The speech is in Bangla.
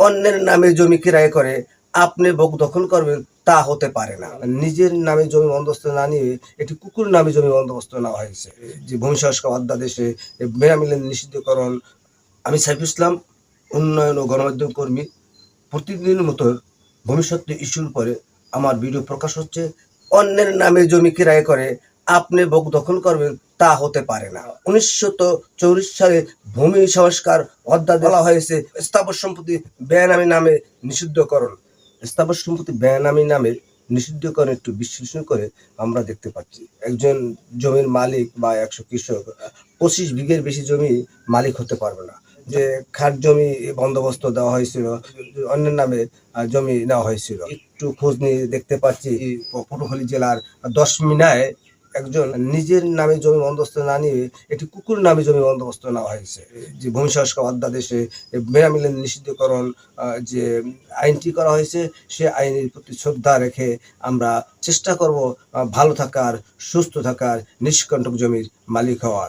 অন্যের নামে জমি ক্রয় করে আপনি ভোগ দখল করবেন তা হতে পারে না। নিজের নামে জমি বন্দোবস্ত না নিয়ে এটি কুকুর নামে জমি বন্দোবস্ত নেওয়া হয়েছে। যে ভূমি সংস্কার অধ্যাদেশে বেনামিলের নিষিদ্ধকরণ। আমি সাইফুল ইসলাম, উন্নয়ন ও গণমাধ্যম কর্মী। প্রতিদিনের মতো ভবিষ্যৎ ইস্যুর পরে আমার ভিডিও প্রকাশ হচ্ছে। অন্যের নামে জমি ক্রয় করে আপনি ভোগ দখল করবেন তা হতে পারে না। 1940 সালে ভূমি সংস্কার অধ্যাদেশ বলা হয়েছে স্থাবর সম্পত্তি বেনামি নামে নিষিদ্ধকরণ। স্থাবর সম্পত্তি বেনামি নামে নিষিদ্ধকরণ একটু বিশ্লেষণ করে আমরা দেখতে পাচ্ছি একজন জমির মালিক বা 100 কৃষক 25 বিঘের বেশি জমি মালিক হতে পারবে না। যে খাস জমি বন্দোবস্ত দেওয়া হয়েছিল, অন্যের নামে জমি নেওয়া হয়েছিল। একটু খোঁজ নিয়ে দেখতে পাচ্ছি পটুয়াখালী জেলার 10 মিনায় একজন নিজের নামে জমি বন্দোবস্ত না নিয়ে একটি কুকুর নামে জমি বন্দোবস্ত নেওয়া হয়েছে। যে ভূমি সংস্কার অধ্যাদেশে বেনামিলের নিষিদ্ধকরণ যে আইনটি করা হয়েছে, সে আইনের প্রতি শ্রদ্ধা রেখে আমরা চেষ্টা করব ভালো থাকার, সুস্থ থাকার, নিষ্কণ্টক জমির মালিক হওয়ার।